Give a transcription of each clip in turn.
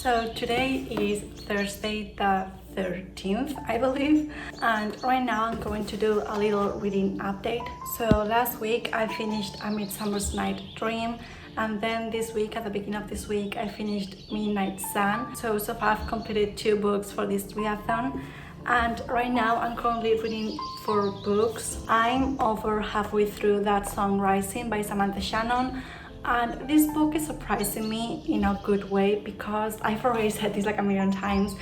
So today is Thursday the 13th, I believe, and right now I'm going to do a little reading update. So last week I finished A Midsummer's Night Dream, and then this week, at the beginning of this week, I finished Midnight Sun. So far I've completed 2 books for this readathon, and right now I'm currently reading 4 books. I'm over halfway through That Song Rising by Samantha Shannon. And this book is surprising me in a good way because I've already said this like a million times,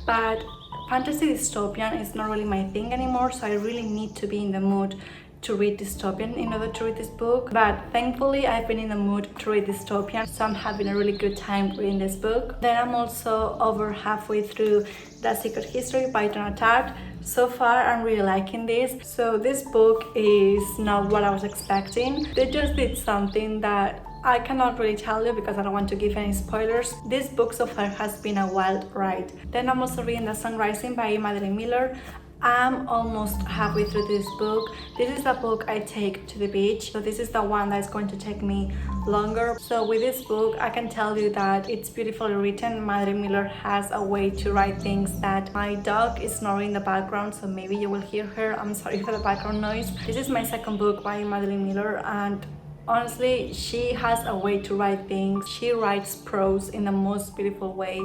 but fantasy dystopian is not really my thing anymore, so I really need to be in the mood to read dystopian in order to read this book. But thankfully I've been in the mood to read dystopian, so I'm having a really good time reading this book. Then I'm also over halfway through The Secret History by Donna Tart. So far I'm really liking this. So this book is not what I was expecting. They just did something that I cannot really tell you because I don't want to give any spoilers. This book so far has been a wild ride. Then I'm also reading The Song Rising by Madeline Miller. I'm almost halfway through this book. This is the book I take to the beach. So this is the one that's going to take me longer. So with this book, I can tell you that it's beautifully written. Madeline Miller has a way to write things that my dog is snoring in the background, so maybe you will hear her. I'm sorry for the background noise. This is my second book by Madeline Miller, and honestly, she has a way to write things. She writes prose in the most beautiful way,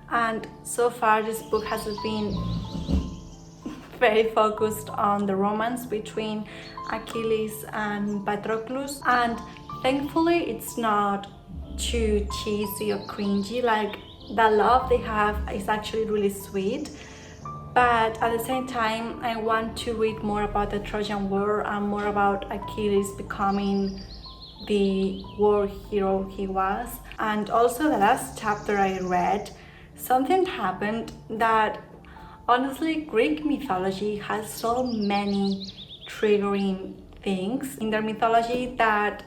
and so far this book has been very focused on the romance between Achilles and Patroclus, and thankfully it's not too cheesy or cringy. Like, the love they have is actually really sweet, but at the same time I want to read more about the Trojan War and more about Achilles becoming the war hero he was. And also the last chapter I read, something happened that honestly, Greek mythology has so many triggering things in their mythology that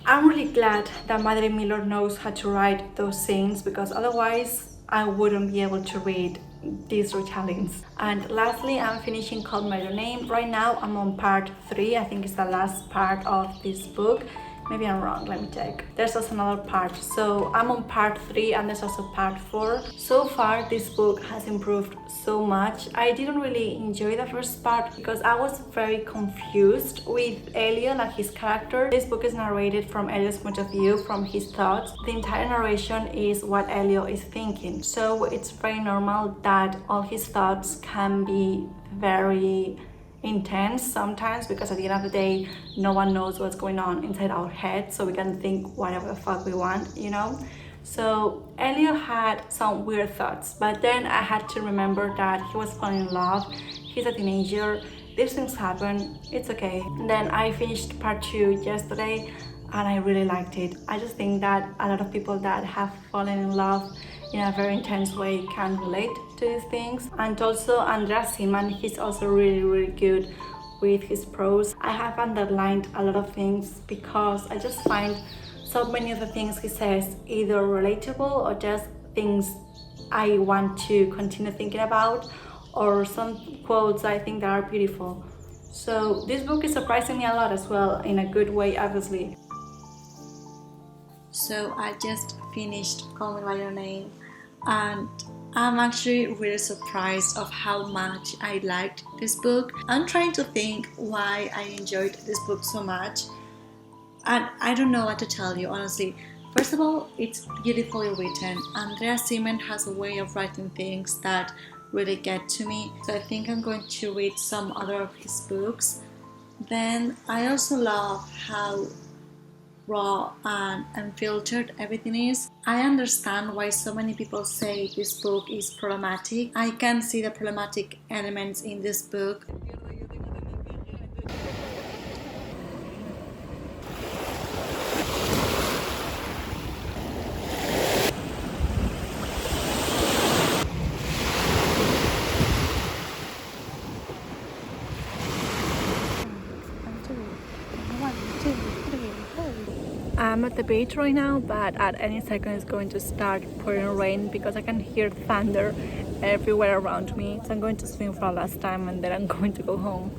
I'm really glad that Madeline Miller knows how to write those scenes, because otherwise I wouldn't be able to read these retellings. And lastly, I'm finishing Call by Your Name. Right now I'm on part 3. I think it's the last part of this book. Maybe I'm wrong, let me check. There's also another part. So I'm on part 3 and there's also part 4. So far this book has improved so much. I didn't really enjoy the first part because I was very confused with Elio, like his character. This book is narrated from Elio's point of view, from his thoughts. The entire narration is what Elio is thinking. So it's very normal that all his thoughts can be very intense sometimes, because at the end of the day no one knows what's going on inside our head, so we can think whatever the fuck we want, you know. So Elio had some weird thoughts, but then I had to remember that he was falling in love. He's a teenager, these things happen, it's okay. Then I finished part 2 yesterday and I really liked it. I just think that a lot of people that have fallen in love in a very intense way can relate to these things. And also andré, aciman, he's also really good with his prose. I have underlined a lot of things because I just find so many of the things he says either relatable or just things I want to continue thinking about, or some quotes I think that are beautiful. So this book is surprising me a lot as well, in a good way, obviously. So I just finished Call Me By Your Name, and I'm actually really surprised of how much I liked this book. I'm trying to think why I enjoyed this book so much, and I don't know what to tell you, honestly. First of all, it's beautifully written. André aciman has a way of writing things that really get to me, so I think I'm going to read some other of his books. Then I also love how raw and unfiltered everything is. I understand why so many people say this book is problematic. I can see the problematic elements in this book. I'm at the beach right now, but at any second it's going to start pouring rain because I can hear thunder everywhere around me. So I'm going to swim for the last time and then I'm going to go home.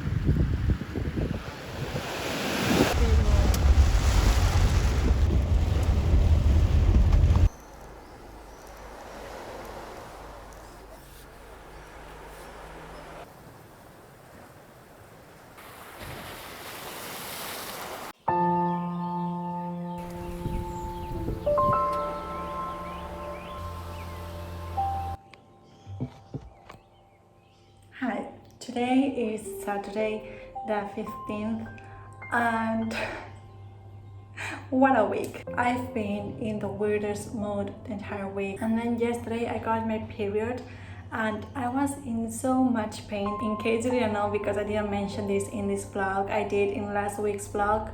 Hi, today is Saturday the 15th and what a week. I've been in the weirdest mood the entire week, and then yesterday I got my period and I was in so much pain. In case you didn't know, because I didn't mention this in this vlog, I did in last week's vlog.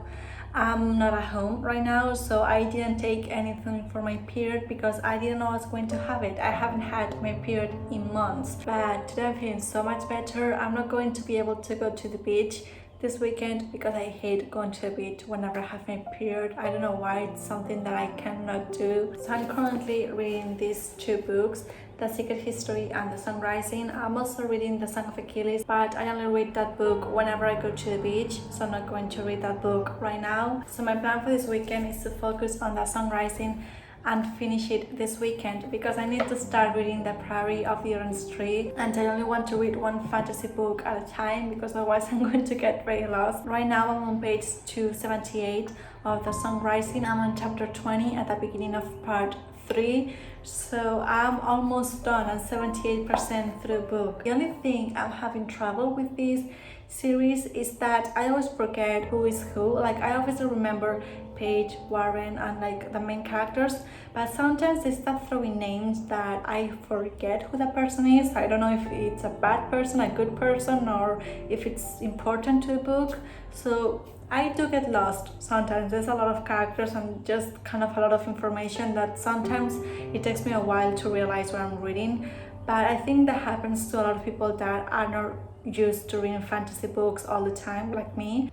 I'm not at home right now, so I didn't take anything for my period because I didn't know I was going to have it. I haven't had my period in months, but today I'm feeling so much better. I'm not going to be able to go to the beach this weekend because I hate going to the beach whenever I have my period. I don't know why, it's something that I cannot do. So I'm currently reading these two books, The Secret History and The Sun Rising. I'm also reading The Song of Achilles, but I only read that book whenever I go to the beach, so I'm not going to read that book right now. So my plan for this weekend is to focus on The Sun Rising and finish it this weekend because I need to start reading the Priory of the Orange Tree, and I only want to read one fantasy book at a time because otherwise I'm going to get very lost. Right now I'm on page 278 of The Sun Rising. I'm on chapter 20 at the beginning of part 3, so I'm almost done and 78% through the book. The only thing I'm having trouble with this series is that I always forget who is who. Like, I obviously remember Paige, Warren, and like the main characters, but sometimes they start throwing names that I forget who the person is. I don't know if it's a bad person, a good person, or if it's important to the book. So I do get lost sometimes. There's a lot of characters and just kind of a lot of information that sometimes it takes me a while to realize what I'm reading. But I think that happens to a lot of people that are not used to reading fantasy books all the time, like me.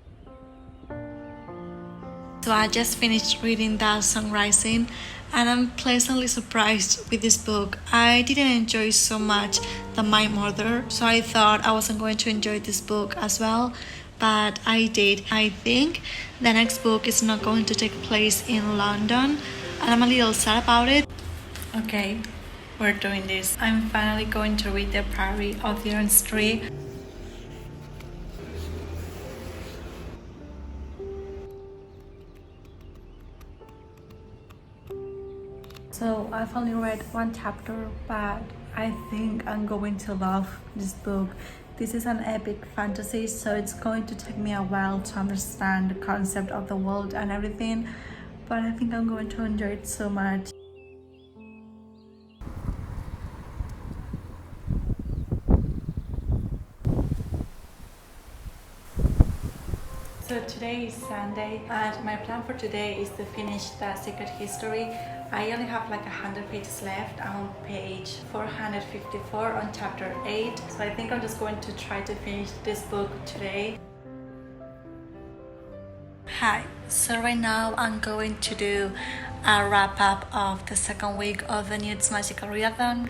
So I just finished reading The Sun Rising and I'm pleasantly surprised with this book. I didn't enjoy so much The My Mother, so I thought I wasn't going to enjoy this book as well, but I did. I think the next book is not going to take place in London and I'm a little sad about it. Okay, we're doing this. I'm finally going to read The Priory of the Orange Tree. So I've only read one chapter, but I think I'm going to love this book. This is an epic fantasy, so it's going to take me a while to understand the concept of the world and everything, but I think I'm going to enjoy it so much. So today is Sunday and my plan for today is to finish The Secret History. I only have like 100 pages left. I'm on page 454 on chapter 8. So I think I'm just going to try to finish this book today. Hi, so right now I'm going to do a wrap up of the second week of the Nudes Magical Readathon.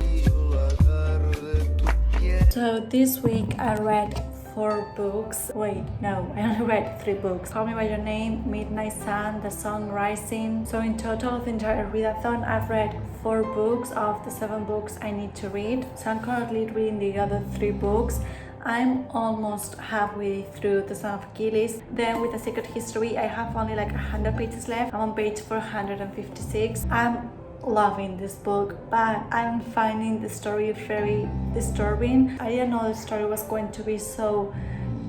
So this week I read 4 books. Wait, no, I only read 3 books. Call Me By Your Name, Midnight Sun, The Sun Rising. So in total, the entire readathon, I've read 4 books of the 7 books I need to read. So I'm currently reading the other 3 books. I'm almost halfway through The Son of Achilles. Then with The Secret History, I have only like 100 pages left. I'm on page 456. I'm loving this book, but I'm finding the story very disturbing. I didn't know the story was going to be so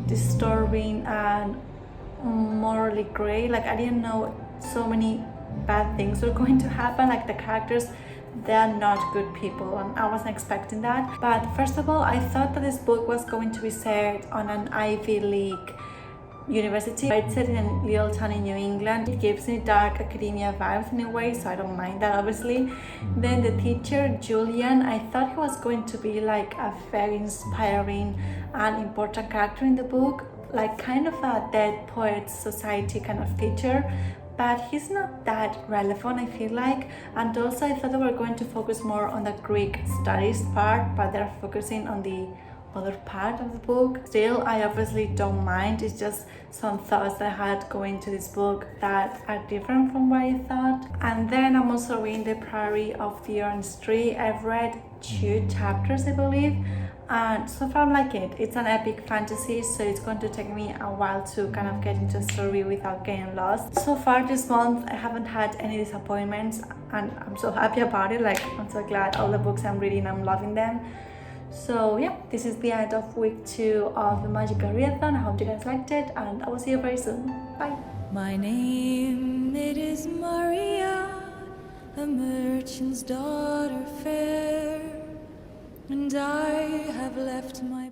disturbing and morally gray. Like, I didn't know so many bad things were going to happen. Like, the characters, they're not good people and I wasn't expecting that. But first of all, I thought that this book was going to be set on an Ivy League university. It's set in a little town in New England. It gives me dark academia vibes in a way, so I don't mind that, obviously. Then the teacher, Julian, I thought he was going to be like a very inspiring and important character in the book, like kind of a Dead Poets Society kind of teacher, but he's not that relevant, I feel like. And also I thought they were going to focus more on the Greek studies part, but they're focusing on the other part of the book. Still, I obviously don't mind. It's just some thoughts that I had going to this book that are different from what I thought. And then I'm also reading The Priory of the Orange Tree. I've read 2 chapters, I believe, and so far I'm liking it. It's an epic fantasy, so it's going to take me a while to kind of get into the story without getting lost. So far this month I haven't had any disappointments and I'm so happy about it. Like, I'm so glad all the books I'm reading, I'm loving them. So yeah, this is the end of week 2 of the Magical Readathon. I hope you guys liked it, and I will see you very soon. Bye. My name, it is Maria, a merchant's daughter fair, and I have left my